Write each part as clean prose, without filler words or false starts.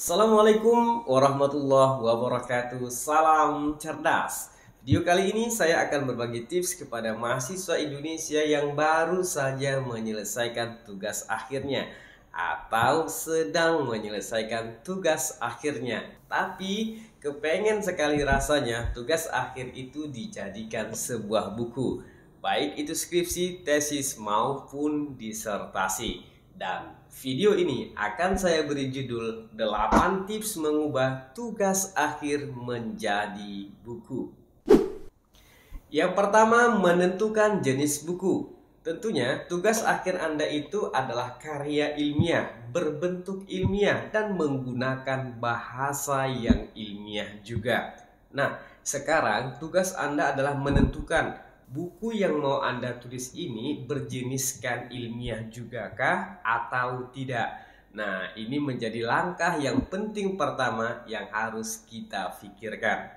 Assalamualaikum warahmatullahi wabarakatuh. Salam cerdas. Video kali ini saya akan berbagi tips kepada mahasiswa Indonesia yang baru saja menyelesaikan tugas akhirnya atau sedang menyelesaikan tugas akhirnya. Tapi kepengen sekali rasanya tugas akhir itu dijadikan sebuah buku, baik itu skripsi, tesis maupun disertasi. Dan video ini akan saya beri judul 8 tips mengubah tugas akhir menjadi buku. Yang pertama, menentukan jenis buku. Tentunya tugas akhir Anda itu adalah karya ilmiah, berbentuk ilmiah dan menggunakan bahasa yang ilmiah juga. Nah, sekarang tugas Anda adalah menentukan buku yang mau Anda tulis ini berjeniskan ilmiah juga kah atau tidak? Nah, ini menjadi langkah yang penting pertama yang harus kita pikirkan.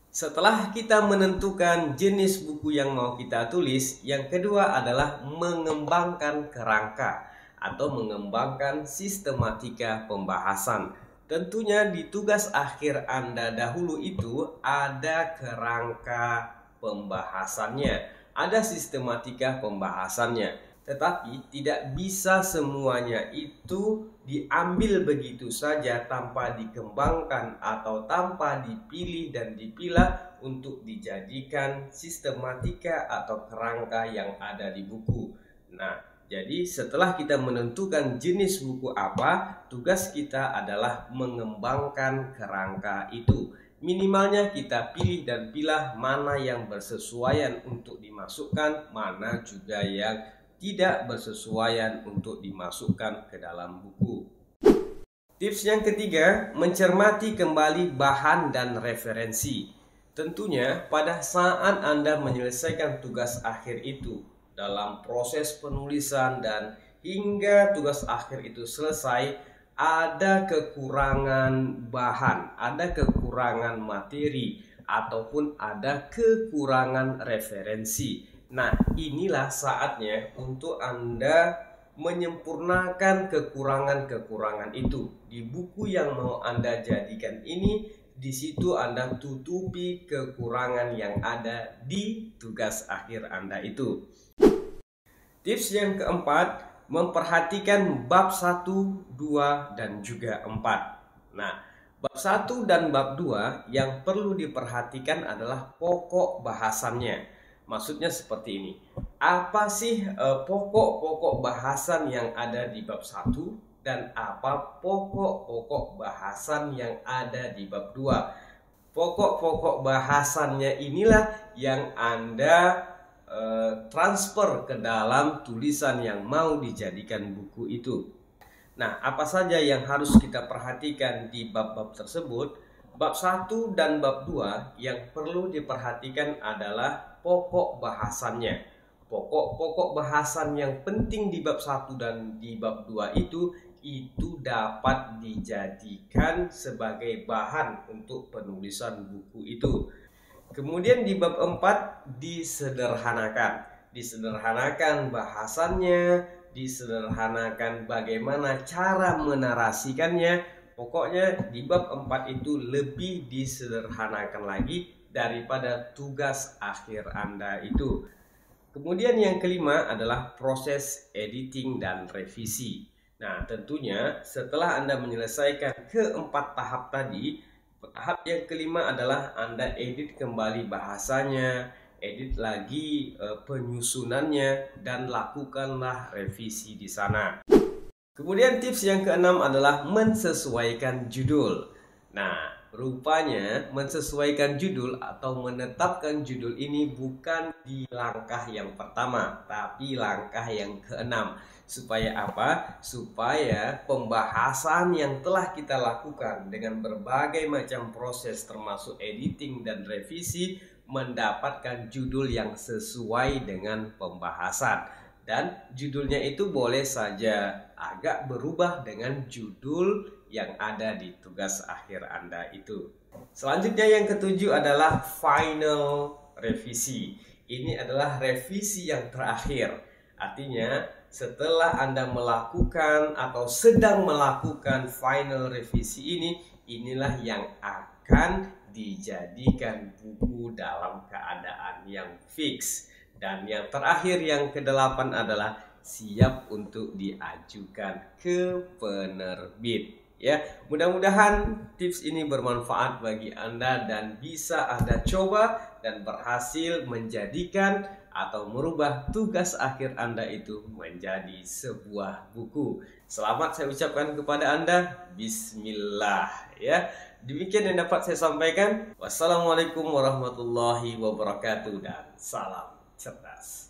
Setelah kita menentukan jenis buku yang mau kita tulis, yang kedua adalah mengembangkan kerangka atau mengembangkan sistematika pembahasan. Tentunya di tugas akhir Anda dahulu itu ada kerangka pembahasannya, ada sistematika pembahasannya. Tetapi tidak bisa semuanya itu diambil begitu saja tanpa dikembangkan atau tanpa dipilih dan dipilah untuk dijadikan sistematika atau kerangka yang ada di buku. Nah, jadi setelah kita menentukan jenis buku apa, tugas kita adalah mengembangkan kerangka itu. Minimalnya kita pilih dan pilah mana yang bersesuaian untuk dimasukkan, mana juga yang tidak bersesuaian untuk dimasukkan ke dalam buku. Tips yang ketiga, mencermati kembali bahan dan referensi. Tentunya pada saat Anda menyelesaikan tugas akhir itu, dalam proses penulisan dan hingga tugas akhir itu selesai, ada kekurangan bahan, ada kekurangan materi, ataupun ada kekurangan referensi. Nah, inilah saatnya untuk Anda menyempurnakan kekurangan-kekurangan itu. Di buku yang mau Anda jadikan ini, di situ Anda tutupi kekurangan yang ada di tugas akhir Anda itu. Tips yang keempat, memperhatikan bab 1, 2, dan juga 4. Nah, bab 1 dan bab 2 yang perlu diperhatikan adalah pokok bahasannya. Maksudnya seperti ini. Apa sih pokok-pokok bahasan yang ada di bab 1 dan apa pokok-pokok bahasan yang ada di bab 2? Pokok-pokok bahasannya inilah yang Anda transfer ke dalam tulisan yang mau dijadikan buku itu. Nah, apa saja yang harus kita perhatikan di bab-bab tersebut? Bab 1 dan bab 2 yang perlu diperhatikan adalah pokok bahasannya. Pokok-pokok bahasan yang penting di bab 1 dan di bab 2 itu dapat dijadikan sebagai bahan untuk penulisan buku itu. Kemudian di bab 4 disederhanakan. Disederhanakan bahasannya, disederhanakan bagaimana cara menarasikannya. Pokoknya di bab 4 itu lebih disederhanakan lagi daripada tugas akhir Anda itu. Kemudian yang kelima adalah proses editing dan revisi. Nah, tentunya setelah Anda menyelesaikan keempat tahap tadi, tahap yang kelima adalah Anda edit kembali bahasanya, edit lagi penyusunannya, dan lakukanlah revisi di sana. Kemudian tips yang keenam adalah mensesuaikan judul. Nah, rupanya mensesuaikan judul atau menetapkan judul ini bukan di langkah yang pertama, tapi langkah yang keenam. Supaya apa? Supaya pembahasan yang telah kita lakukan dengan berbagai macam proses termasuk editing dan revisi mendapatkan judul yang sesuai dengan pembahasan. Dan judulnya itu boleh saja agak berubah dengan judul yang ada di tugas akhir Anda itu. Selanjutnya yang ketujuh adalah final revisi. Ini adalah revisi yang terakhir. Artinya setelah Anda melakukan atau sedang melakukan final revisi ini, inilah yang akan dijadikan buku dalam keadaan yang fix. Dan yang terakhir, yang ke-8 adalah siap untuk diajukan ke penerbit. Ya, mudah-mudahan tips ini bermanfaat bagi Anda dan bisa Anda coba dan berhasil menjadikan atau merubah tugas akhir Anda itu menjadi sebuah buku. Selamat saya ucapkan kepada Anda. Bismillah ya. Demikian yang dapat saya sampaikan. Wassalamualaikum warahmatullahi wabarakatuh dan salam cerdas.